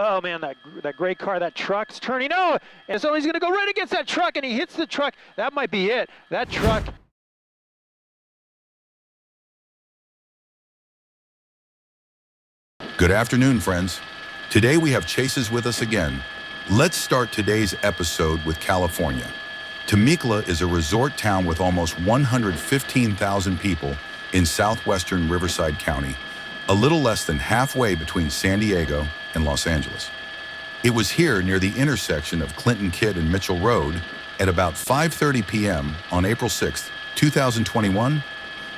Oh man, that gray car, that truck's turning. Oh, and so he's going to go right against that truck, and he hits the truck. That might be it. That truck. Good afternoon, friends. Today we have Chases with us again. Let's start today's episode with California. Temecula is a resort town with almost 115,000 people in southwestern Riverside County, a little less than halfway between San Diego and Los Angeles. It was here near the intersection of Clinton Kidd and Mitchell Road at about 5:30 p.m. on April 6, 2021,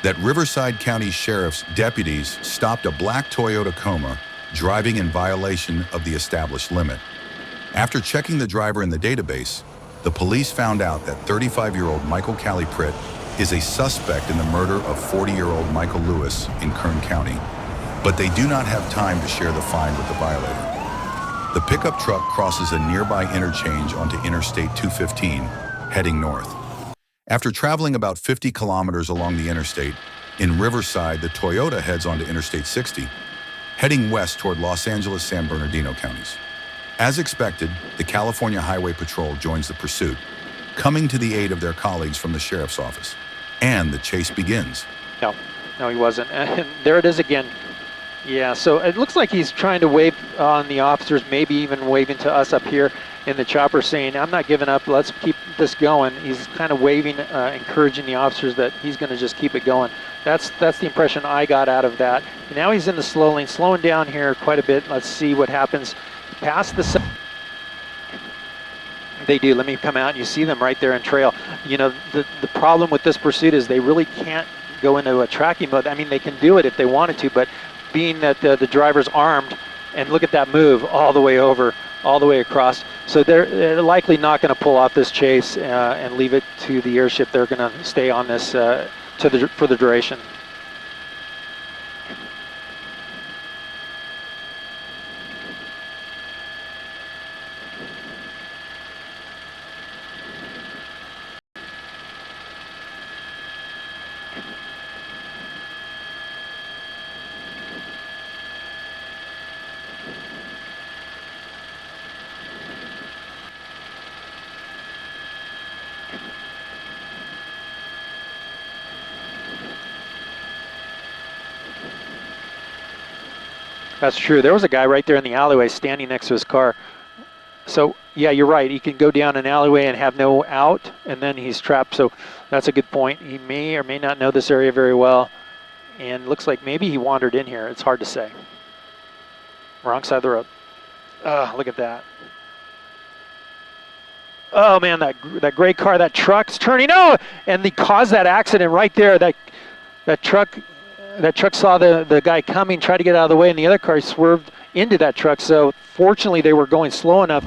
that Riverside County Sheriff's deputies stopped a black Toyota Coma driving in violation of the established limit. After checking the driver in the database, the police found out that 35-year-old Michael Calipritt is a suspect in the murder of 40-year-old Michael Lewis in Kern County, but they do not have time to share the find with the violator. The pickup truck crosses a nearby interchange onto Interstate 215, heading north. After traveling about 50 kilometers along the interstate, in Riverside, the Toyota heads onto Interstate 60, heading west toward Los Angeles, San Bernardino counties. As expected, the California Highway Patrol joins the pursuit, coming to the aid of their colleagues from the sheriff's office. And the chase begins. No, he wasn't. And there it is again. Yeah, so it looks like he's trying to wave on the officers, maybe even waving to us up here in the chopper, saying, I'm not giving up, let's keep this going. He's kind of waving, encouraging the officers that he's going to just keep it going. That's the impression I got out of that. And now he's in the slow lane, slowing down here quite a bit. Let's see what happens. Past the... They do. Let me come out and you see them right there in trail. You know, the problem with this pursuit is they really can't go into a tracking mode. I mean, they can do it if they wanted to, but being that the driver's armed, and look at that move all the way over, all the way across. So they're likely not going to pull off this chase and leave it to the airship. They're going to stay on this for the duration. That's true. There was a guy right there in the alleyway standing next to his car. So, yeah, you're right. He can go down an alleyway and have no out, and then he's trapped. So that's a good point. He may or may not know this area very well, and looks like maybe he wandered in here. It's hard to say. Wrong side of the road. Look at that. Oh, man, that gray car, that truck's turning. Oh, and they caused that accident right there. That truck saw the guy coming, tried to get out of the way, and the other car swerved into that truck. So fortunately, they were going slow enough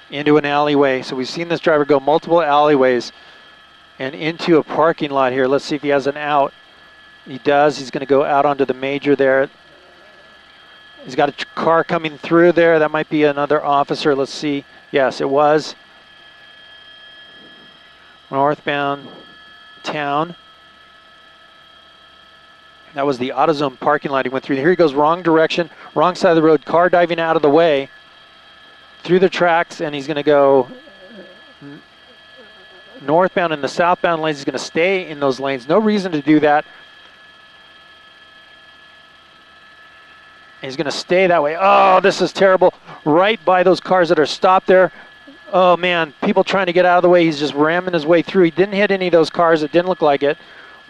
into an alleyway. So we've seen this driver go multiple alleyways and into a parking lot here. Let's see if he has an out. He does. He's going to go out onto the major there. He's got a car coming through there. That might be another officer. Let's see. Yes, it was. Northbound town. That was the AutoZone parking lot he went through. Here he goes, wrong direction, wrong side of the road, car diving out of the way through the tracks, and he's going to go northbound in the southbound lanes. He's going to stay in those lanes. No reason to do that. He's going to stay that way. Oh, this is terrible. Right by those cars that are stopped there. Oh, man, people trying to get out of the way. He's just ramming his way through. He didn't hit any of those cars. It didn't look like it.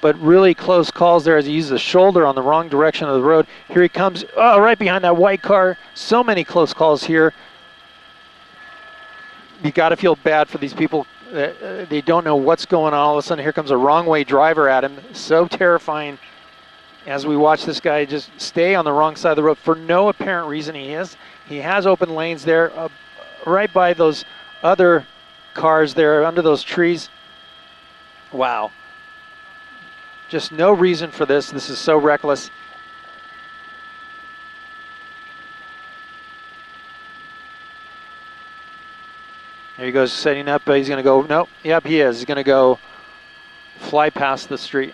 But really close calls there as he used the shoulder on the wrong direction of the road. Here he comes. Oh, right behind that white car. So many close calls here. You got to feel bad for these people. They don't know what's going on. All of a sudden, here comes a wrong way driver at him. So terrifying as we watch this guy just stay on the wrong side of the road for no apparent reason. He has open lanes there right by those other cars there under those trees. Wow. Just no reason for this. This is so reckless. There he goes, setting up. He's going to go, nope, yep, he is. He's going to go fly past the street.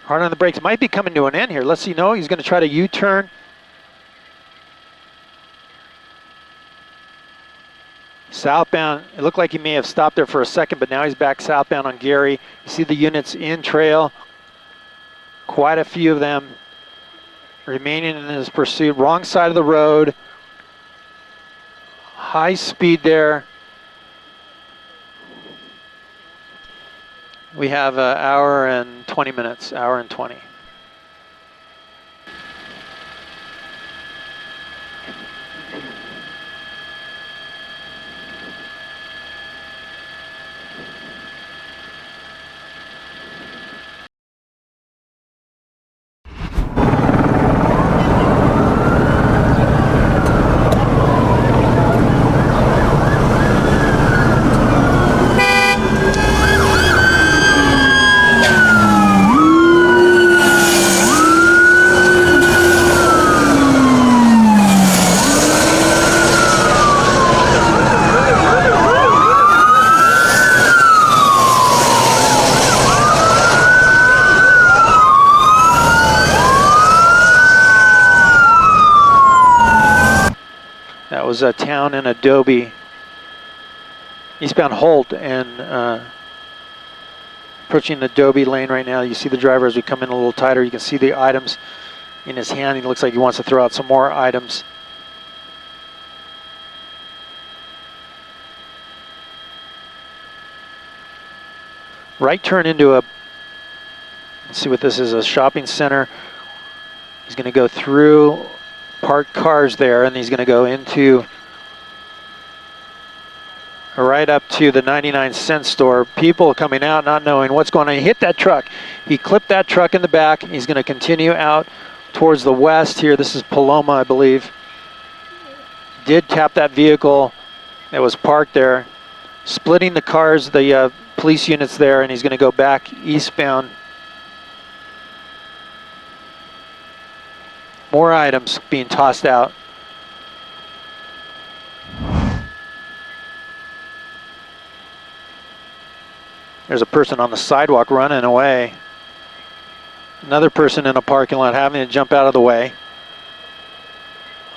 Hard on the brakes. Might be coming to an end here. Let's see. No, he's going to try to U-turn. Southbound. It looked like he may have stopped there for a second, but now he's back southbound on Gary. You see the units in trail. Quite a few of them remaining in his pursuit. Wrong side of the road. High speed there. We have an hour and 20 minutes, hour and 20. That was a town in Adobe, eastbound Holt, and approaching the Adobe lane right now. You see the driver as we come in a little tighter. You can see the items in his hand. He looks like he wants to throw out some more items. Right turn into a, let's see what this is, a shopping center. He's going to go through parked cars there, and he's going to go into right up to the 99-cent store. People coming out not knowing what's going on. He hit that truck. He clipped that truck in the back. He's going to continue out towards the west here. This is Paloma, I believe. Did tap that vehicle that was parked there, splitting the cars, the police units there, and he's going to go back eastbound. More items being tossed out. There's a person on the sidewalk running away. Another person in a parking lot having to jump out of the way.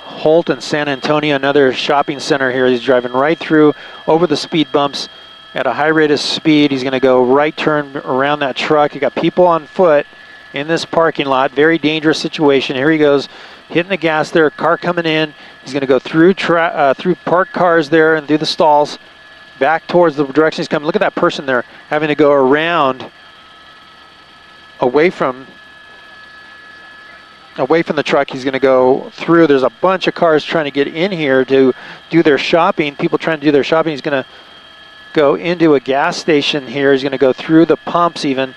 Holt and San Antonio, another shopping center here. He's driving right through over the speed bumps at a high rate of speed. He's going to go right turn around that truck. You got people on foot in this parking lot. Very dangerous situation. Here he goes, hitting the gas there. Car coming in. He's going to go through through parked cars there and through the stalls, back towards the direction he's coming. Look at that person there having to go around, away from the truck. He's going to go through. There's a bunch of cars trying to get in here to do their shopping. People trying to do their shopping. He's going to go into a gas station here. He's going to go through the pumps even.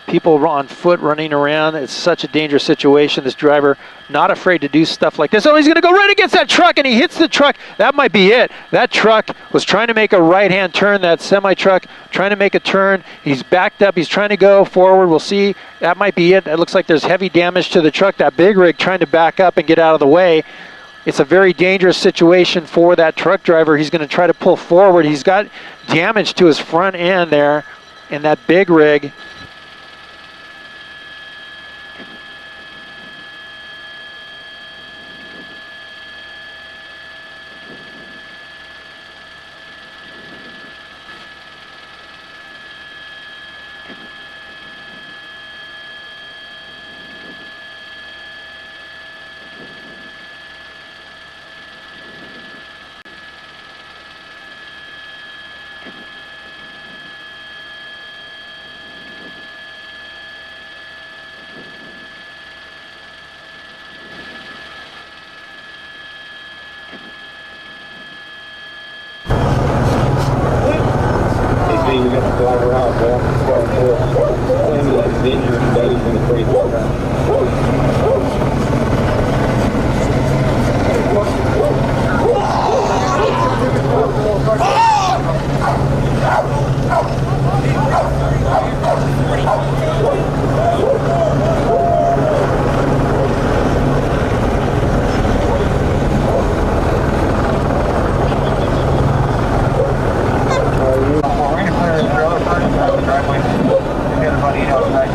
People on foot running around. It's such a dangerous situation. This driver not afraid to do stuff like this. Oh, he's going to go right against that truck, and he hits the truck. That might be it. That truck was trying to make a right-hand turn. That semi-truck trying to make a turn. He's backed up. He's trying to go forward. We'll see. That might be it. It looks like there's heavy damage to the truck. That big rig trying to back up and get out of the way. It's a very dangerous situation for that truck driver. He's going to try to pull forward. He's got damage to his front end there in that big rig. We got the driver out there. Claiming that he's injured and that he's in the police driveway. Everybody outside.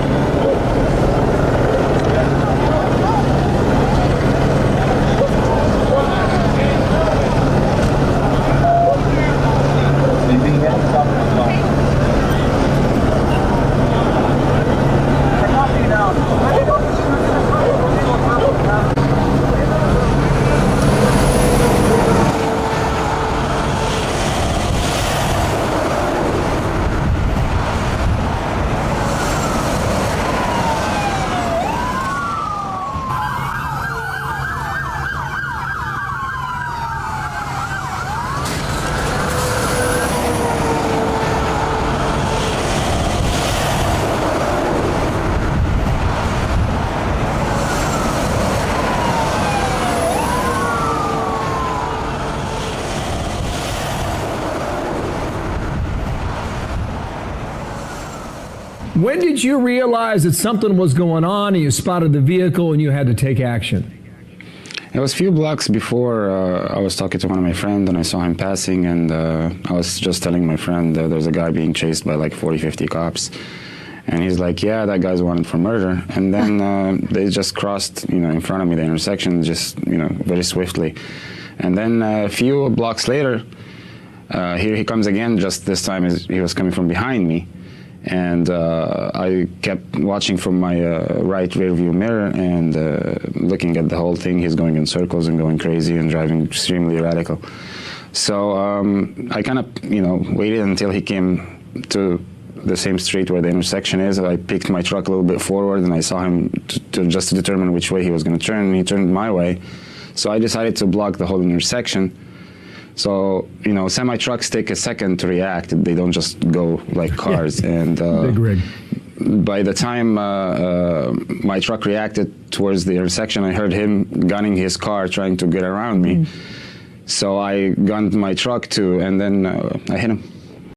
When did you realize that something was going on and you spotted the vehicle and you had to take action? It was a few blocks before I was talking to one of my friends and I saw him passing, and I was just telling my friend there's a guy being chased by like 40, 50 cops. And he's like, yeah, that guy's wanted for murder. And then they just crossed, in front of me, the intersection, just, very swiftly. And then a few blocks later, here he comes again, just this time he was coming from behind me. And I kept watching from my right rear view mirror and looking at the whole thing. He's going in circles and going crazy and driving extremely erratic. So I kind of, waited until he came to the same street where the intersection is. I picked my truck a little bit forward and I saw him just to determine which way he was going to turn. He turned my way. So I decided to block the whole intersection. So, semi-trucks take a second to react. They don't just go like cars. Yeah. And big rig. By the time my truck reacted towards the intersection, I heard him gunning his car, trying to get around me. So I gunned my truck too, and then I hit him.